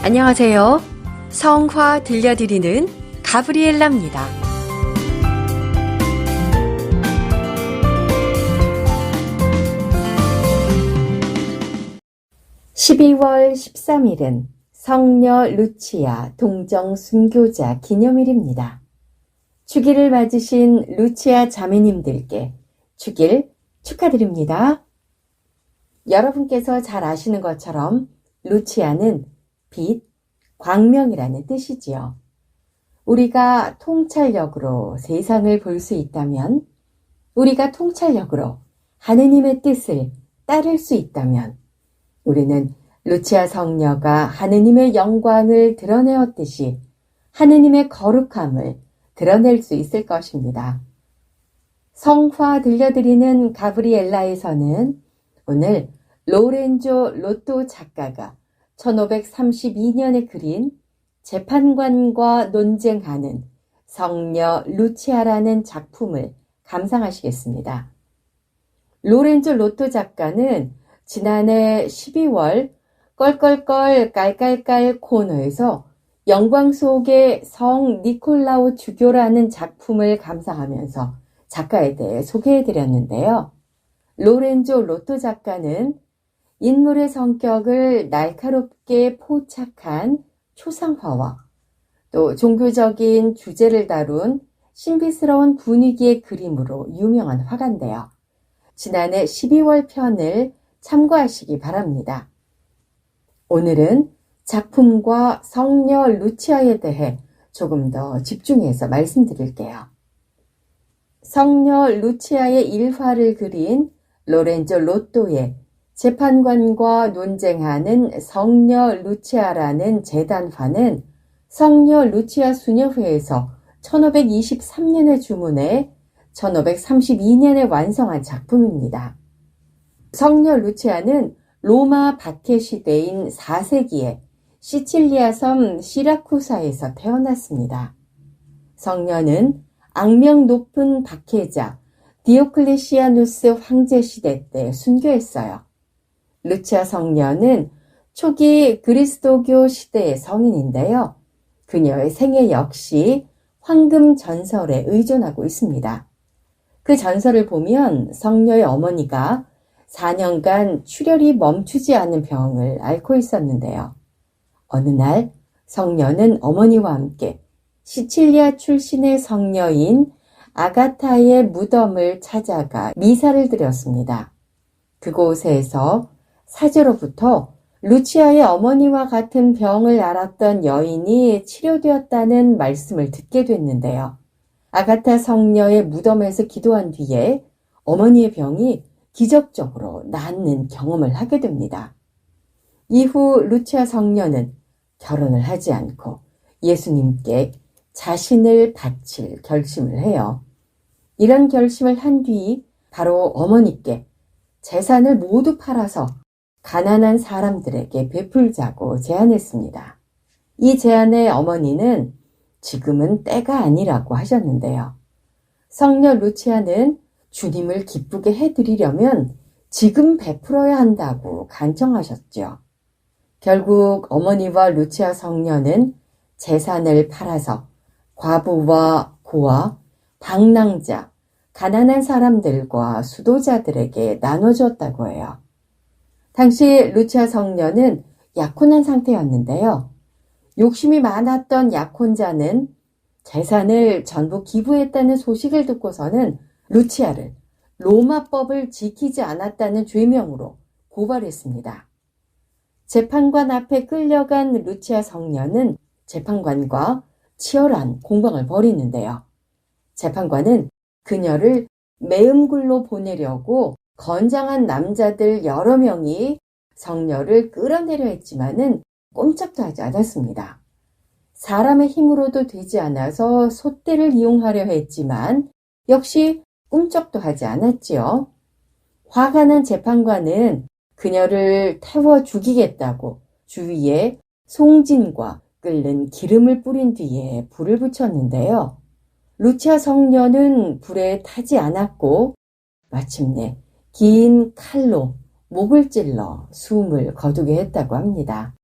안녕하세요. 성화 들려드리는 가브리엘라입니다. 12월 13일은 성녀 루치아 동정 순교자 기념일입니다. 주기를 맞으신 루치아 자매님들께 주길 축하드립니다. 여러분께서 잘 아시는 것처럼 루치아는 빛, 광명이라는 뜻이지요. 우리가 통찰력으로 세상을 볼 수 있다면, 우리가 통찰력으로 하느님의 뜻을 따를 수 있다면, 우리는 루치아 성녀가 하느님의 영광을 드러내었듯이 하느님의 거룩함을 드러낼 수 있을 것입니다. 성화 들려드리는 가브리엘라에서는 오늘 로렌조 로또 작가가 1532년에 그린 재판관과 논쟁하는 성녀 루치아라는 작품을 감상하시겠습니다. 로렌조 로또 작가는 지난해 12월 껄껄껄 깔깔깔 코너에서 영광 속의 성 니콜라오 주교라는 작품을 감상하면서 작가에 대해 소개해드렸는데요. 로렌조 로또 작가는 인물의 성격을 날카롭게 포착한 초상화와 또 종교적인 주제를 다룬 신비스러운 분위기의 그림으로 유명한 화가인데요. 지난해 12월 편을 참고하시기 바랍니다. 오늘은 작품과 성녀 루치아에 대해 조금 더 집중해서 말씀드릴게요. 성녀 루치아의 일화를 그린 로렌조 로또의 재판관과 논쟁하는 성녀 루치아라는 재단화는 성녀 루치아 수녀회에서 1523년에 주문해 1532년에 완성한 작품입니다. 성녀 루치아는 로마 박해 시대인 4세기에 시칠리아 섬 시라쿠사에서 태어났습니다. 성녀는 악명 높은 박해자 디오클레시아누스 황제 시대 때 순교했어요. 루치아 성녀는 초기 그리스도교 시대의 성인인데요. 그녀의 생애 역시 황금 전설에 의존하고 있습니다. 그 전설을 보면 성녀의 어머니가 4년간 출혈이 멈추지 않는 병을 앓고 있었는데요. 어느 날 성녀는 어머니와 함께 시칠리아 출신의 성녀인 아가타의 무덤을 찾아가 미사를 드렸습니다. 그곳에서 사제로부터 루치아의 어머니와 같은 병을 앓았던 여인이 치료되었다는 말씀을 듣게 됐는데요. 아가타 성녀의 무덤에서 기도한 뒤에 어머니의 병이 기적적으로 낫는 경험을 하게 됩니다. 이후 루치아 성녀는 결혼을 하지 않고 예수님께 자신을 바칠 결심을 해요. 이런 결심을 한 뒤 바로 어머니께 재산을 모두 팔아서 가난한 사람들에게 베풀자고 제안했습니다. 이 제안에 어머니는 지금은 때가 아니라고 하셨는데요. 성녀 루치아는 주님을 기쁘게 해드리려면 지금 베풀어야 한다고 간청하셨죠. 결국 어머니와 루치아 성녀는 재산을 팔아서 과부와 고아, 방랑자, 가난한 사람들과 수도자들에게 나눠줬다고 해요. 당시 루치아 성녀는 약혼한 상태였는데요. 욕심이 많았던 약혼자는 재산을 전부 기부했다는 소식을 듣고서는 루치아를 로마법을 지키지 않았다는 죄명으로 고발했습니다. 재판관 앞에 끌려간 루치아 성녀는 재판관과 치열한 공방을 벌이는데요. 재판관은 그녀를 매음굴로 보내려고 건장한 남자들 여러 명이 성녀를 끌어내려 했지만은 꼼짝도 하지 않았습니다. 사람의 힘으로도 되지 않아서 솥대를 이용하려 했지만 역시 꿈쩍도 하지 않았지요. 화가 난 재판관은 그녀를 태워 죽이겠다고 주위에 송진과 끓는 기름을 뿌린 뒤에 불을 붙였는데요. 루치아 성녀는 불에 타지 않았고 마침내 긴 칼로 목을 찔러 숨을 거두게 했다고 합니다.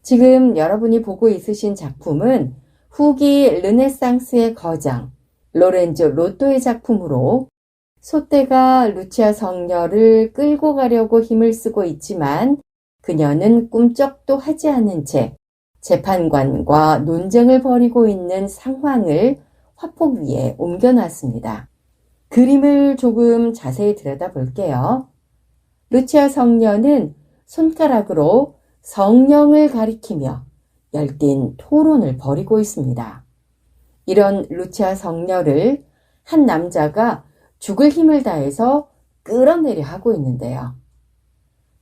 지금 여러분이 보고 있으신 작품은 후기 르네상스의 거장 로렌조 로또의 작품으로 소떼가 루치아 성녀를 끌고 가려고 힘을 쓰고 있지만 그녀는 꿈쩍도 하지 않은 채 재판관과 논쟁을 벌이고 있는 상황을 화폭 위에 옮겨놨습니다. 그림을 조금 자세히 들여다볼게요. 루치아 성녀는 손가락으로 성령을 가리키며 열띤 토론을 벌이고 있습니다. 이런 루치아 성녀를 한 남자가 죽을 힘을 다해서 끌어내려 하고 있는데요.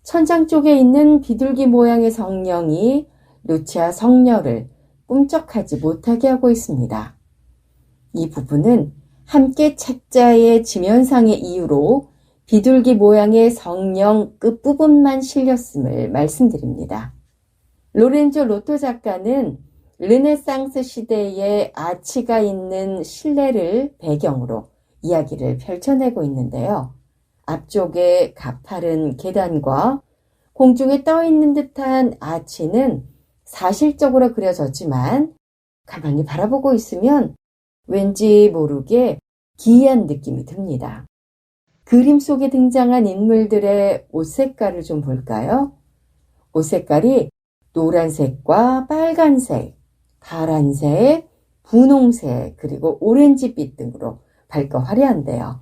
천장 쪽에 있는 비둘기 모양의 성령이 루치아 성녀를 꿈쩍하지 못하게 하고 있습니다. 이 부분은 함께 책자의 지면상의 이유로 비둘기 모양의 성령 끝부분만 실렸음을 말씀드립니다. 로렌조 로또 작가는 르네상스 시대의 아치가 있는 실내를 배경으로 이야기를 펼쳐내고 있는데요. 앞쪽에 가파른 계단과 공중에 떠있는 듯한 아치는 사실적으로 그려졌지만 가만히 바라보고 있으면 왠지 모르게 기이한 느낌이 듭니다. 그림 속에 등장한 인물들의 옷 색깔을 좀 볼까요? 옷 색깔이 노란색과 빨간색, 파란색, 분홍색, 그리고 오렌지빛 등으로 밝고 화려한데요.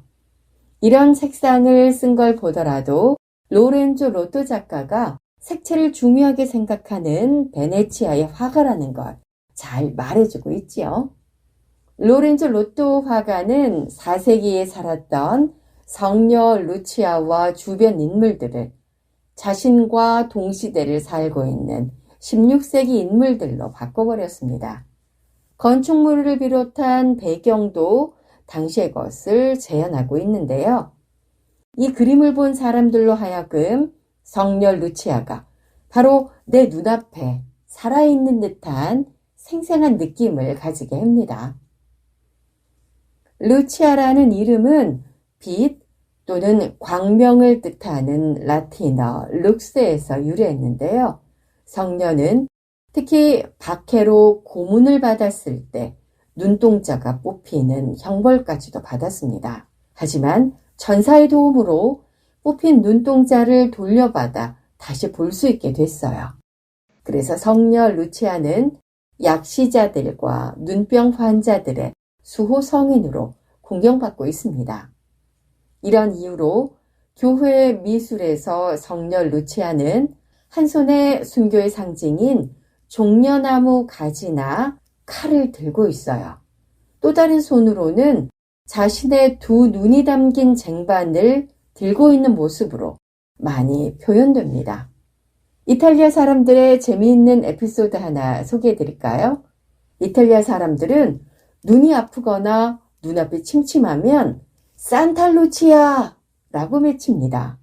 이런 색상을 쓴 걸 보더라도 로렌조 로또 작가가 색채를 중요하게 생각하는 베네치아의 화가라는 걸 잘 말해주고 있지요. 로렌조 로또 화가는 4세기에 살았던 성녀 루치아와 주변 인물들을 자신과 동시대를 살고 있는 16세기 인물들로 바꿔버렸습니다. 건축물을 비롯한 배경도 당시의 것을 재현하고 있는데요. 이 그림을 본 사람들로 하여금 성녀 루치아가 바로 내 눈앞에 살아있는 듯한 생생한 느낌을 가지게 합니다. 루치아라는 이름은 빛 또는 광명을 뜻하는 라틴어 룩스에서 유래했는데요. 성녀는 특히 박해로 고문을 받았을 때 눈동자가 뽑히는 형벌까지도 받았습니다. 하지만 전사의 도움으로 뽑힌 눈동자를 돌려받아 다시 볼 수 있게 됐어요. 그래서 성녀 루치아는 약시자들과 눈병 환자들의 수호 성인으로 공경받고 있습니다. 이런 이유로 교회 미술에서 성녀 루치아는 한 손에 순교의 상징인 종려나무 가지나 칼을 들고 있어요. 또 다른 손으로는 자신의 두 눈이 담긴 쟁반을 들고 있는 모습으로 많이 표현됩니다. 이탈리아 사람들의 재미있는 에피소드 하나 소개해 드릴까요? 이탈리아 사람들은 눈이 아프거나 눈앞이 침침하면 산타루치아 라고 외칩니다.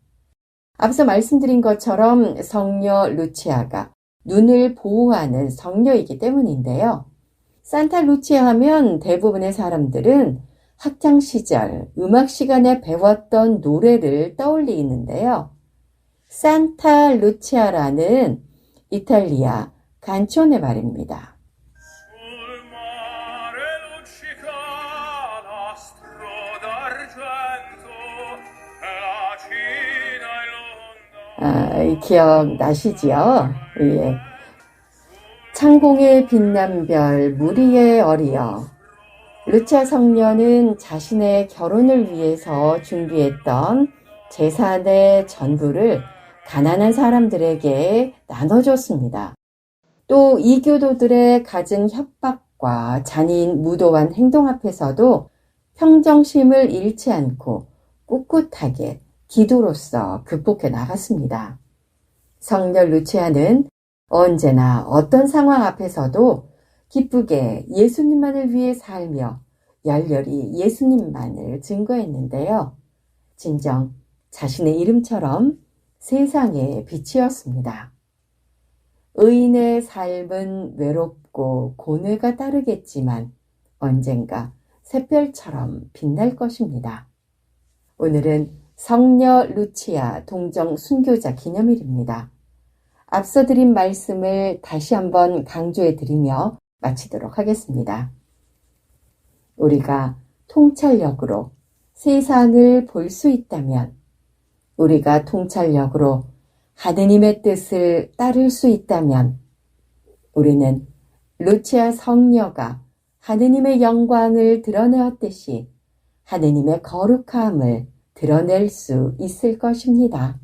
앞서 말씀드린 것처럼 성녀 루치아가 눈을 보호하는 성녀이기 때문인데요. 산타루치아 하면 대부분의 사람들은 학창시절 음악 시간에 배웠던 노래를 떠올리는데요. 산타 루치아라는 이탈리아 간촌의 말입니다. 기억나시지요? 예. 창공에 빛난 별 무리에 어리어 루치아 성녀는 자신의 결혼을 위해서 준비했던 재산의 전부를 가난한 사람들에게 나눠줬습니다. 또 이교도들의 갖은 협박과 잔인 무도한 행동 앞에서도 평정심을 잃지 않고 꿋꿋하게 기도로서 극복해 나갔습니다. 성녀 루치아는 언제나 어떤 상황 앞에서도 기쁘게 예수님만을 위해 살며 열렬히 예수님만을 증거했는데요. 진정 자신의 이름처럼 세상의 빛이었습니다. 의인의 삶은 외롭고 고뇌가 따르겠지만 언젠가 샛별처럼 빛날 것입니다. 오늘은 성녀 루치아 동정 순교자 기념일입니다. 앞서 드린 말씀을 다시 한번 강조해 드리며 마치도록 하겠습니다. 우리가 통찰력으로 세상을 볼 수 있다면, 우리가 통찰력으로 하느님의 뜻을 따를 수 있다면, 우리는 루치아 성녀가 하느님의 영광을 드러내었듯이 하느님의 거룩함을 드러낼 수 있을 것입니다.